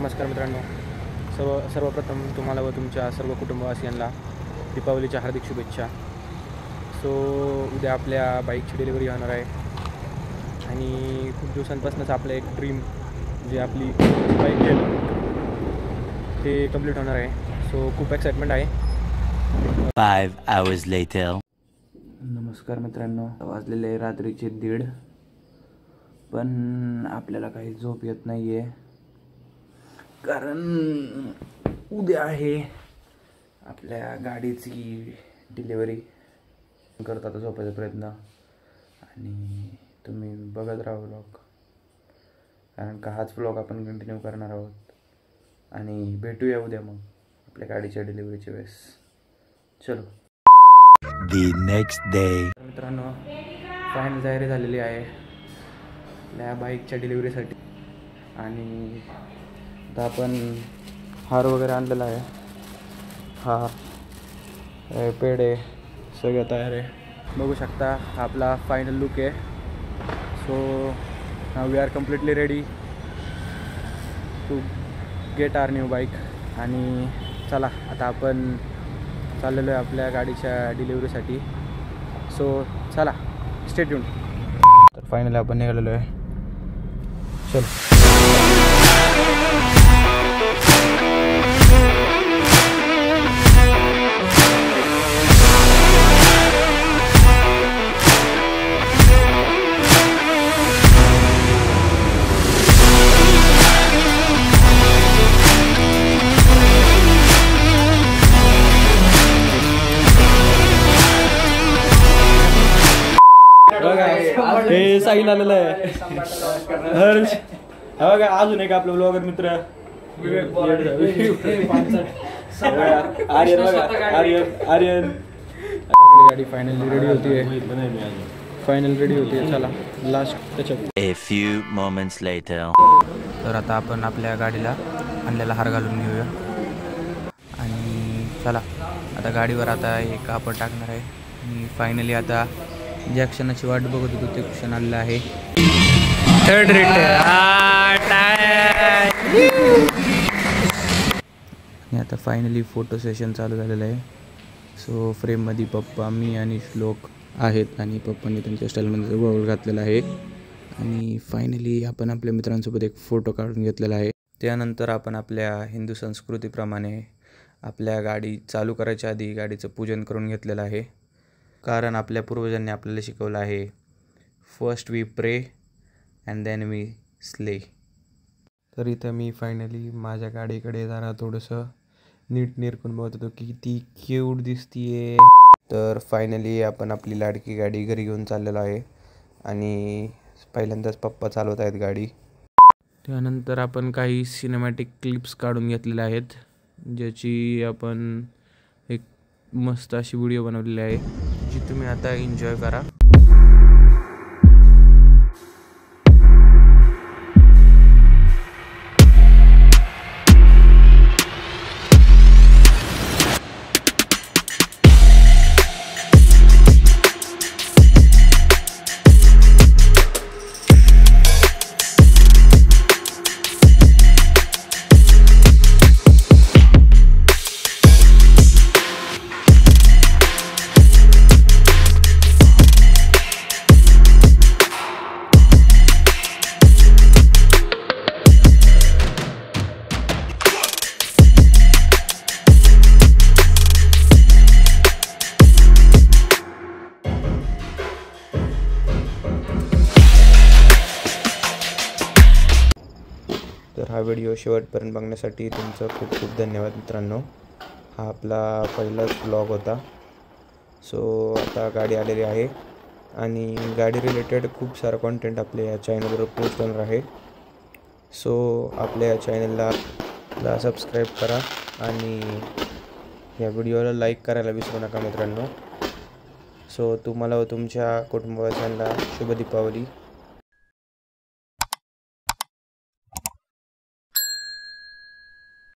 नमस्कार मित्रांनो, सर्वप्रथम तुम्हाला व तुमच्या सर्व कुटुंबवासियांना दीपावलीच्या हार्दिक शुभेच्छा। सो उद्या आपल्या बाईकची डिलिव्हरी होणार आहे आणि खूप दिवसांपासूनच आपलं एक ड्रीम जे आपली बाईक घेणं ते कंप्लीट होणार आहे। सो खूप एक्साइटमेंट आहे। 5 hours later. नमस्कार मित्रांनो, वाजलेले रात्रीचे 1:30, पण आपल्याला काही झोप येत नाही आहे कारण उद्या आहे आपल्या गाडीची डिलिव्हरी। करत आता झोपायचा प्रयत्न आणि तुम्ही बघत राहा व्लॉग, कारण का हाच व्लॉग आपण कंटिन्यू करणार आहोत आणि भेटूया उद्या मग आपल्या गाडीच्या डिलिव्हरीच्या वेळेस। चलो। The next day. मित्रांनो, फायनल तयारी झालेली आहे आपल्या बाईकच्या डिलिव्हरीसाठी आणि आता आपण हार वगैरे आणलेला आहे। हा पेढे सगळं तयार आहे, बघू शकता हा आपला फायनल लुक आहे। So now we are completely ready to get our new bike. आणि चला आता आपण चाललेलो आहे आपल्या गाडीच्या डिलिव्हरीसाठी। सो चला, स्टे ट्यून। तर फायनली आपण निघालेलो आहे, चल। हे साहिल आलेलं आहे, हर्ष हा बघा, अजून एक आपलं ब्लॉगर मित्र आर्यन बघा, आर्यन आपली गाडी फायनली रेडी होती, फायनल रेडी होती। चला last touch-up. A few moments later. तर आता आपण आपल्या गाडीला आणलेला हार घालून घेऊया आणि चला आता गाडीवर आता एक कापड टाकणार आहे आणि फायनली आता ज्या क्षणाची वाट बघत होतो ते क्षण आलेलं आहे। थर्ड रेट आणि आता फायनली फोटो सेशन चालू झालेलं आहे। सो फ्रेममध्ये पप्पा, मी आणि श्लोक आहेत आणि पप्पांनी त्यांच्या स्टाईलमध्ये गोळ घातलेला आहे आणि फायनली आपण आपल्या मित्रांसोबत एक फोटो काढून घेतलेला आहे। त्यानंतर आपण आपल्या हिंदू संस्कृतीप्रमाणे आपल्या गाडी चालू करायच्या आधी गाडीचं पूजन करून घेतलेलं आहे, कारण आपल्या पूर्वजांनी आपल्याला शिकवलं आहे, first we prey and then we slay. तर इथं मी फायनली माझ्या गाडीकडे जरा थोडंसं नीट निरखून बघत होतो की ती क्यूट दिसतीये। तर फायनली आपण आपली लाडकी गाडी घरी घेऊन चाललेलो आहे आणि पहिल्यांदाच पप्पा चालवत आहेत गाडी। त्यानंतर आपण काही सिनेमॅटिक क्लिप्स काढून घेतलेल्या आहेत, ज्याची आपण एक मस्त अशी व्हिडिओ बनवलेली आहे, जी तुम्ही आता एन्जॉय करा। तर हा व्हिडिओ शेवटपर्यंत बघण्यासाठी तुमचं खूप खूप धन्यवाद मित्रांनो। हा आपला पहिलाच व्लॉग होता। सो आता गाडी आलेली आहे आणि गाडी रिलेटेड खूप सारा कॉन्टेंट आपल्या या चॅनलवर पोस्ट होणार आहे। सो आपल्या या चॅनलला सबस्क्राईब करा आणि या व्हिडिओला लाईक करायला विसरू नका मित्रांनो। सो तुम्हाला व तुमच्या कुटुंबाच्या शुभ दीपावली।